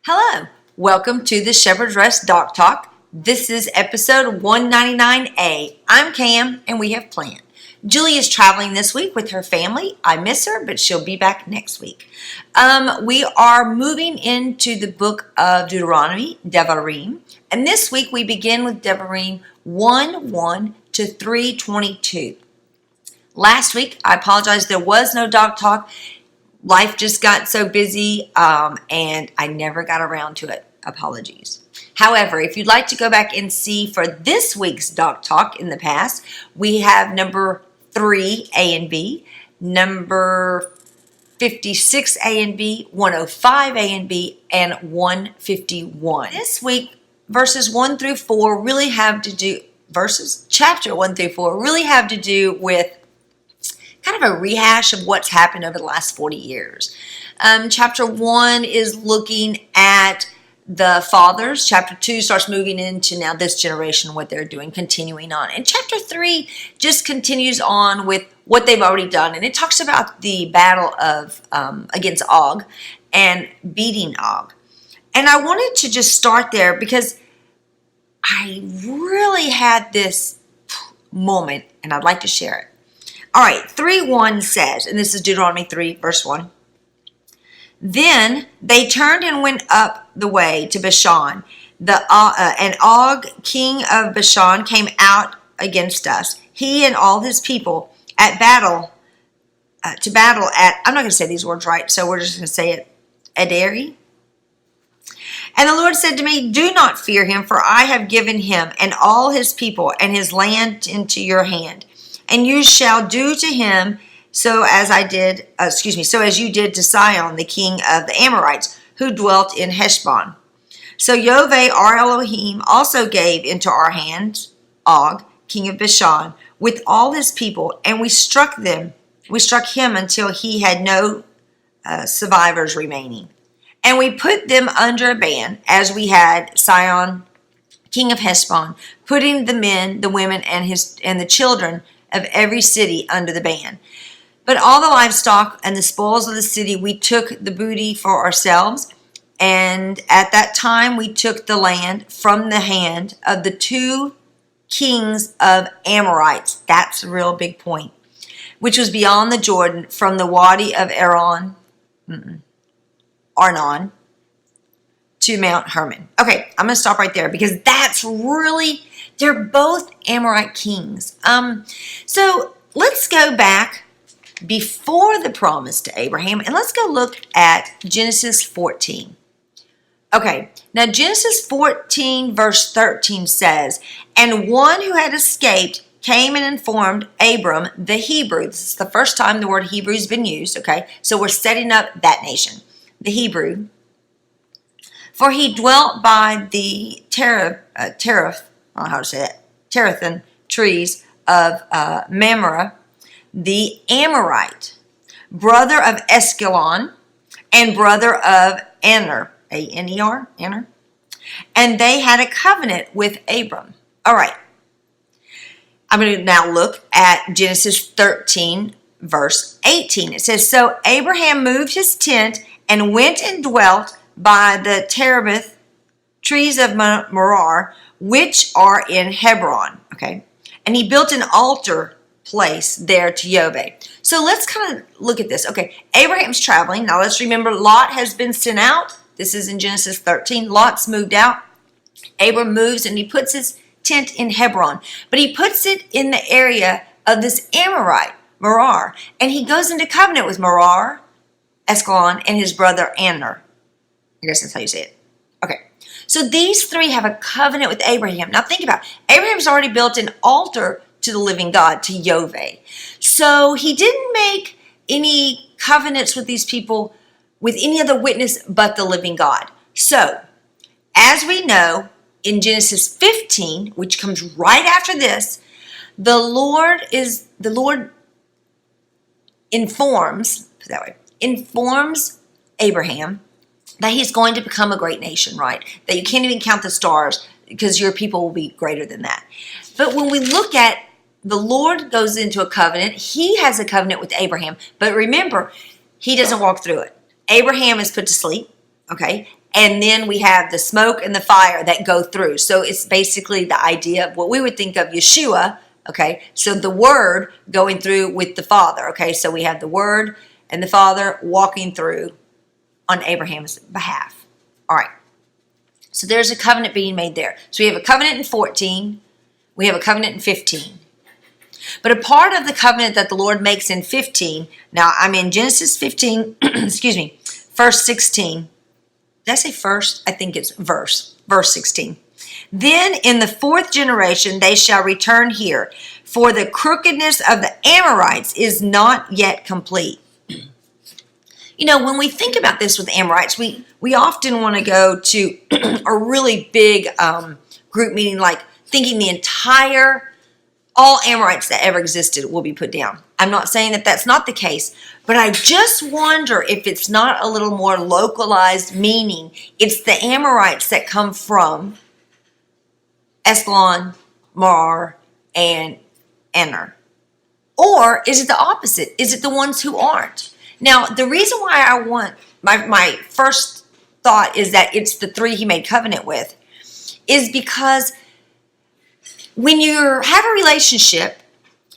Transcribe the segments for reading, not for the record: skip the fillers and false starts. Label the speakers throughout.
Speaker 1: Hello, welcome to the Shepherd's Rest Doc Talk. This is episode 199A. I'm Cam and we have planned. Julie is traveling this week with her family. I miss her, but she'll be back next week. We are moving into the book of Deuteronomy, Devarim. And this week we begin with Devarim 1:1 to 3:22. Last week, I apologize, there was no Doc Talk. Life just got so busy and I never got around to it. Apologies. However, if you'd like to go back and see for this week's Doc Talk in the past, we have number 3, A and B, number 56, A and B, 105, A and B, and 151. This week, verses 1 through 4 really have to do, chapter 1 through 4 really have to do with kind of a rehash of what's happened over the last 40 years. Chapter 1 is looking at the fathers. Chapter 2 starts moving into now this generation, what they're doing, continuing on. And chapter 3 just continues on with what they've already done. And it talks about the battle of against Og and beating Og. And I wanted to just start there because I really had this moment and I'd like to share it. All right, 3:1 says, and this is Deuteronomy 3, verse 1. Then they turned and went up the way to Bashan. And Og, king of Bashan, came out against us, he and all his people, to battle at, I'm not going to say these words right, so we're just going to say it, Ederi. And the Lord said to me, do not fear him, for I have given him and all his people and his land into your hand. And you shall do to him so as you did to Sihon, the king of the Amorites, who dwelt in Heshbon. So Yahweh, our Elohim, also gave into our hands Og, king of Bashan, with all his people, and we struck him until he had no survivors remaining. And we put them under a ban, as we had Sihon, king of Heshbon, putting the men, the women, and the children of every city under the ban. But all the livestock and the spoils of the city, we took the booty for ourselves. And at that time, we took the land from the hand of the 2 kings of Amorites. That's a real big point. Which was beyond the Jordan, from the Wadi of Arnon to Mount Hermon. Okay, I'm going to stop right there because that's really, they're both Amorite kings. So let's go back before the promise to Abraham and let's go look at Genesis 14. Okay, now Genesis 14 verse 13 says, and one who had escaped came and informed Abram the Hebrew. This is the first time the word Hebrew has been used, okay? So we're setting up that nation, the Hebrew. For he dwelt by the terebinth trees of Mamre, the Amorite, brother of Escalon, and brother of Aner, A-N-E-R, Aner. And they had a covenant with Abram. All right. I'm going to now look at Genesis 13, verse 18. It says, so Abraham moved his tent and went and dwelt by the terebinth trees of Morar, which are in Hebron. Okay. And he built an altar place there to Yahweh. So let's kind of look at this. Okay. Abraham's traveling. Now let's remember Lot has been sent out. This is in Genesis 13. Lot's moved out. Abram moves and he puts his tent in Hebron. But he puts it in the area of this Amorite, Morar. And he goes into covenant with Morar, Escalon, and his brother Aner. I guess that's how you say it. Okay. So these 3 have a covenant with Abraham. Now think about it. Abraham's already built an altar to the living God, to Yahweh. So he didn't make any covenants with these people with any other witness but the living God. So, as we know, in Genesis 15, which comes right after this, the Lord informs Abraham that he's going to become a great nation, right? That you can't even count the stars because your people will be greater than that. But when we look at the Lord goes into a covenant, he has a covenant with Abraham. But remember, he doesn't walk through it. Abraham is put to sleep, okay? And then we have the smoke and the fire that go through. So it's basically the idea of what we would think of Yeshua. Okay, so the Word going through with the Father. Okay, so we have the Word and the Father walking through on Abraham's behalf. All right, so there's a covenant being made there. So we have a covenant in 14. We have a covenant in 15. But a part of the covenant that the Lord makes in 15, now I'm in Genesis 15, excuse me, verse 16. Did I say first? I think it's verse 16. Then in the fourth generation they shall return here, for the crookedness of the Amorites is not yet complete. You know, when we think about this with Amorites, we often want to go to a really big group meeting, like thinking the entire, all Amorites that ever existed will be put down. I'm not saying that that's not the case, but I just wonder if it's not a little more localized, meaning it's the Amorites that come from Escalon, Mar, and Aner. Or is it the opposite? Is it the ones who aren't? Now, the reason why I want, my first thought is that it's the three he made covenant with, is because when you have a relationship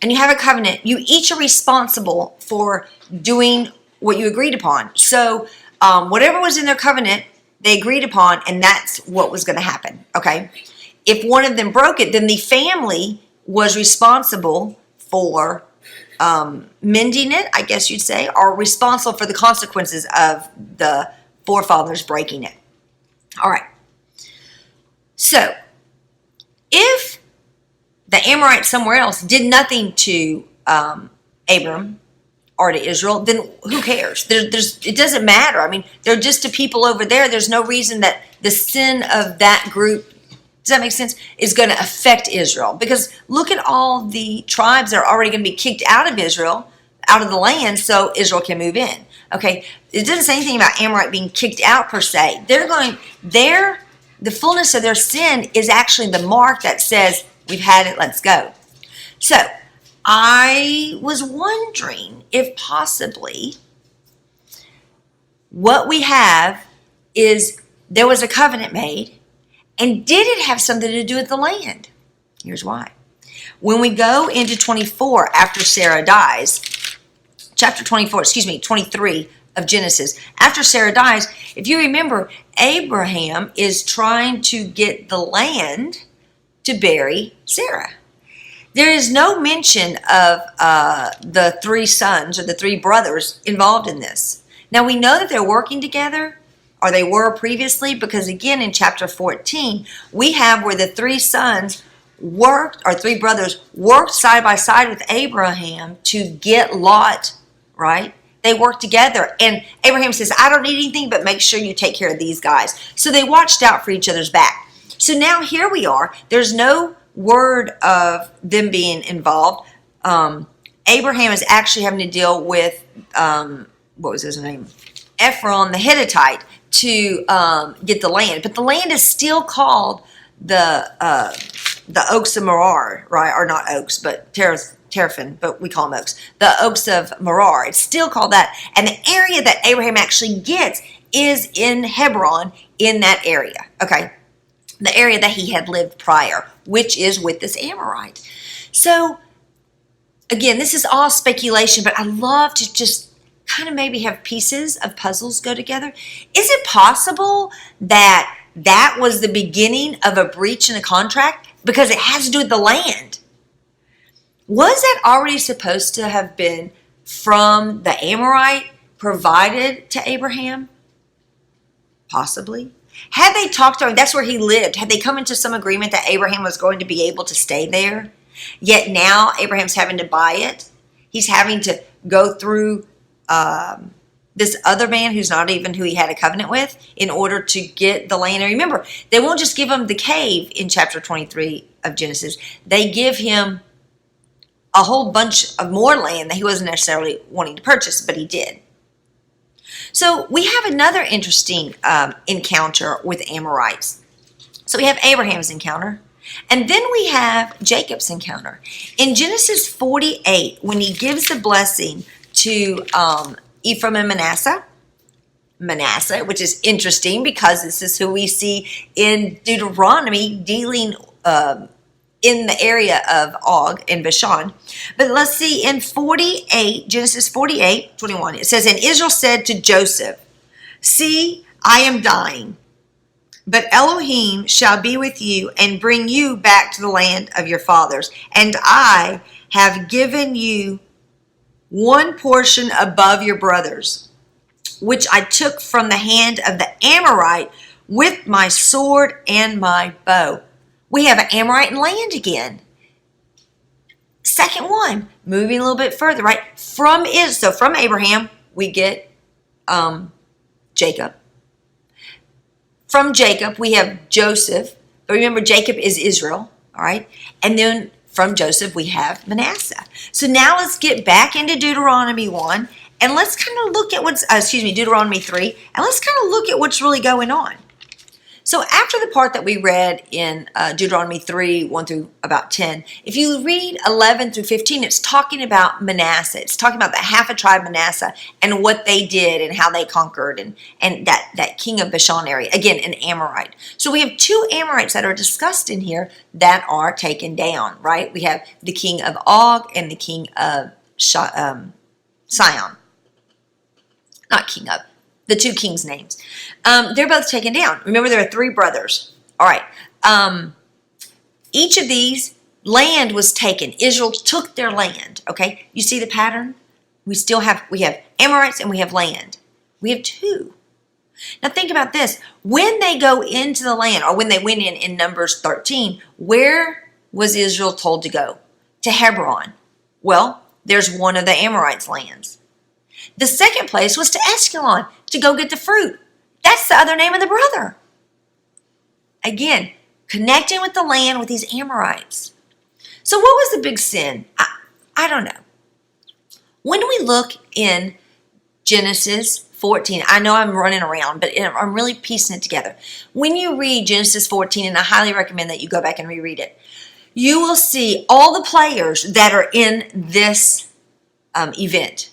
Speaker 1: and you have a covenant, you each are responsible for doing what you agreed upon. So whatever was in their covenant, they agreed upon, and that's what was going to happen, okay? If one of them broke it, then the family was responsible for mending it, I guess you'd say, or responsible for the consequences of the forefathers breaking it. All right. So, if the Amorites somewhere else did nothing to Abram or to Israel, then who cares? It doesn't matter. I mean, they're just a people over there. There's no reason that the sin of that group, does that make sense, is going to affect Israel. Because look at all the tribes that are already going to be kicked out of Israel, out of the land, so Israel can move in. Okay, it doesn't say anything about Amorite being kicked out per se. The fullness of their sin is actually the mark that says, we've had it, let's go. So, I was wondering if possibly what we have is there was a covenant made, and did it have something to do with the land? Here's why. When we go into 24 after Sarah dies, chapter 23 of Genesis, after Sarah dies, if you remember, Abraham is trying to get the land to bury Sarah. There is no mention of the three sons or the three brothers involved in this. Now we know that they're working together, or they were previously, because again in chapter 14, we have where the three sons worked, or three brothers worked side by side with Abraham to get Lot, right? They worked together, and Abraham says, I don't need anything, but make sure you take care of these guys. So they watched out for each other's back. So now here we are. There's no word of them being involved. Abraham is actually having to deal with, what was his name? Ephron the Hittite, to get the land. But the land is still called the Oaks of Merar, right? Or not Oaks, but Teraphin, but we call them Oaks. The Oaks of Merar. It's still called that. And the area that Abraham actually gets is in Hebron, in that area. Okay? The area that he had lived prior, which is with this Amorite. So, again, this is all speculation, but I love to just kind of maybe have pieces of puzzles go together. Is it possible that that was the beginning of a breach in the contract? Because it has to do with the land. Was that already supposed to have been from the Amorite provided to Abraham? Possibly. Had they talked to him, that's where he lived. Had they come into some agreement that Abraham was going to be able to stay there? Yet now Abraham's having to buy it. He's having to go through this other man who's not even who he had a covenant with in order to get the land. And remember, they won't just give him the cave in chapter 23 of Genesis. They give him a whole bunch of more land that he wasn't necessarily wanting to purchase, but he did. So we have another interesting encounter with Amorites. So we have Abraham's encounter, and then we have Jacob's encounter. In Genesis 48, when he gives the blessing to Ephraim and Manasseh, Manasseh, which is interesting because this is who we see in Deuteronomy dealing in the area of Og and Bashan. But let's see, in 48, Genesis 48:21, it says, "And Israel said to Joseph, See, I am dying, but Elohim shall be with you and bring you back to the land of your fathers. And I have given you one portion above your brothers, which I took from the hand of the Amorite with my sword and my bow." We have an Amorite land again. Second one, moving a little bit further, right? From Abraham, we get Jacob. From Jacob, we have Joseph. But remember, Jacob is Israel, all right? And then from Joseph, we have Manasseh. So now let's get back into Deuteronomy 1, and let's kind of look at Deuteronomy 3, and let's kind of look at what's really going on. So after the part that we read in Deuteronomy 3, 1 through about 10, if you read 11 through 15, it's talking about Manasseh. It's talking about the half a tribe Manasseh and what they did and how they conquered and that king of Bashan area. Again, an Amorite. So we have two Amorites that are discussed in here that are taken down, right? We have the king of Og and the king of Sihon. Not king of. The two kings' names. They're both taken down. Remember, there are three brothers. All right. Each of these, land was taken. Israel took their land. Okay. You see the pattern? We have Amorites and we have land. We have two. Now think about this. When they go into the land, or when they went in Numbers 13, where was Israel told to go? To Hebron. Well, there's one of the Amorites' lands. The second place was to Ashkelon to go get the fruit. That's the other name of the brother. Again, connecting with the land with these Amorites. So what was the big sin? I don't know. When we look in Genesis 14, I know I'm running around, but I'm really piecing it together. When you read Genesis 14, and I highly recommend that you go back and reread it, you will see all the players that are in this event.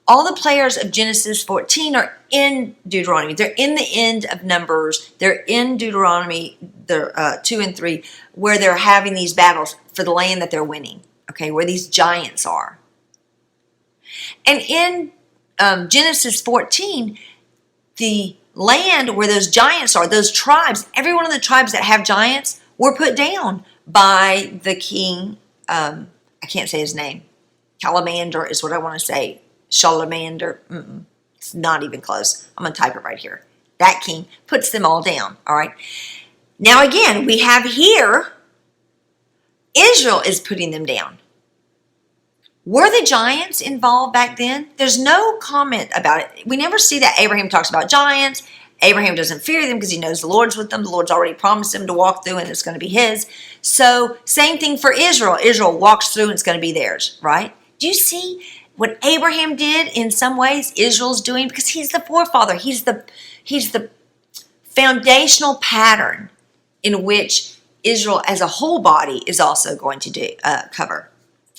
Speaker 1: All the players of Genesis 14 are in Deuteronomy. They're in the end of Numbers. They're in Deuteronomy 2 and 3, where they're having these battles for the land that they're winning, okay, where these giants are. And in Genesis 14, the land where those giants are, those tribes, every one of the tribes that have giants were put down by the king. I can't say his name. Calamander is what I want to say. Shalamander, it's not even close. I'm going to type it right here. That king puts them all down, all right? Now again, we have here, Israel is putting them down. Were the giants involved back then? There's no comment about it. We never see that Abraham talks about giants. Abraham doesn't fear them because he knows the Lord's with them. The Lord's already promised him to walk through and it's going to be his. So same thing for Israel. Israel walks through and it's going to be theirs, right? Do you see what Abraham did in some ways Israel's doing? Because he's the forefather. He's the foundational pattern in which Israel as a whole body is also going to cover.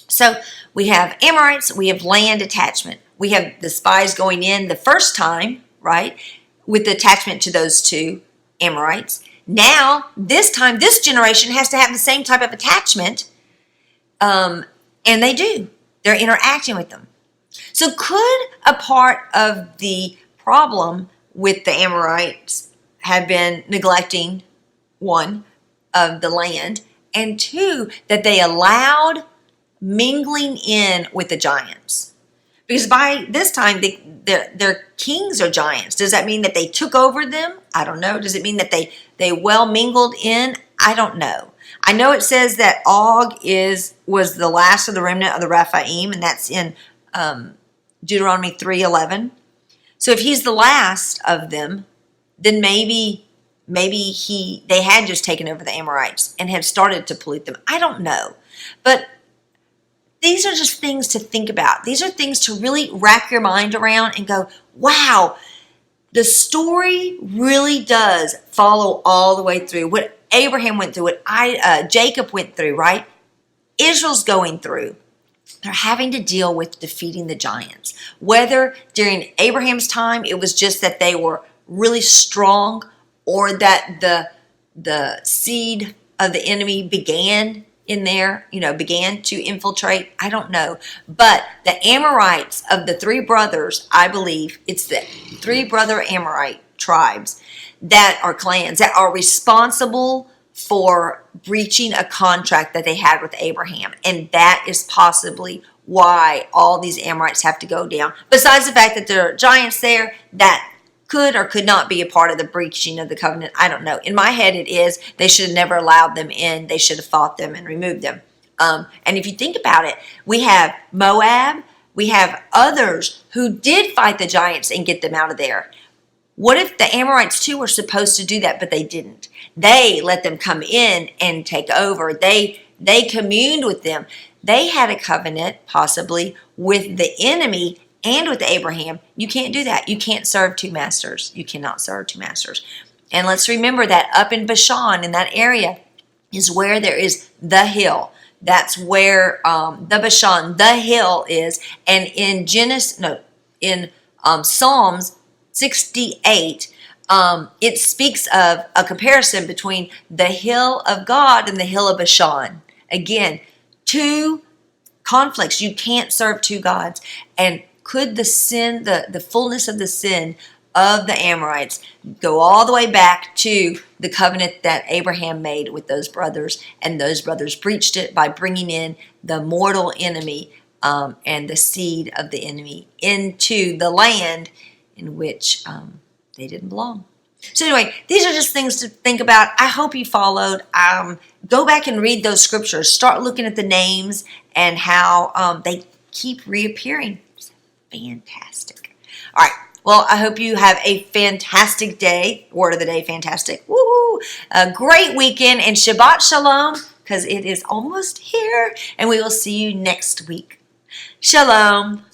Speaker 1: So we have Amorites, we have land attachment. We have the spies going in the first time, right, with the attachment to those two Amorites. Now, this time, this generation has to have the same type of attachment, and they do. They're interacting with them. So could a part of the problem with the Amorites have been neglecting, one, of the land, and two, that they allowed mingling in with the giants? Because by this time, their kings are giants. Does that mean that they took over them? I don't know. Does it mean that they well mingled in? I don't know. I know it says that Og was the last of the remnant of the Rephaim, and that's in Deuteronomy 3:11. So if he's the last of them, then maybe they had just taken over the Amorites and have started to pollute them. I don't know. But these are just things to think about. These are things to really wrap your mind around and go, wow, the story really does follow all the way through. What Abraham went through, what Jacob went through, right? Israel's going through. they're having to deal with defeating the giants. Whether during Abraham's time it was just that they were really strong, or that the seed of the enemy began in there, began to infiltrate. I don't know. But the Amorites, of the three brothers, I believe it's the three brother Amorite tribes that are clans that are responsible for breaching a contract that they had with Abraham. And that is possibly why all these Amorites have to go down. Besides the fact that there are giants there that could or could not be a part of the breaching of the covenant. I don't know. In my head, it is. They should have never allowed them in. They should have fought them and removed them. And if you think about it, we have Moab. We have others who did fight the giants and get them out of there. What if the Amorites too were supposed to do that, but they didn't? They let them come in and take over. They communed with them. They had a covenant, possibly, with the enemy and with Abraham. You can't do that. You can't serve two masters. You cannot serve two masters. And let's remember that up in Bashan, in that area, is where there is the hill. That's where the Bashan, the hill is. And in Psalms 68, it speaks of a comparison between the hill of God and the hill of Bashan. Again, two conflicts. You can't serve two gods. And could the sin, the fullness of the sin of the Amorites go all the way back to the covenant that Abraham made with those brothers, and those brothers breached it by bringing in the mortal enemy and the seed of the enemy into the land in which they didn't belong. So anyway, these are just things to think about. I hope you followed. Go back and read those scriptures. Start looking at the names and how they keep reappearing. It's fantastic. All right. Well, I hope you have a fantastic day. Word of the day, fantastic. Woohoo! A great weekend, and Shabbat Shalom, because it is almost here, and we will see you next week. Shalom.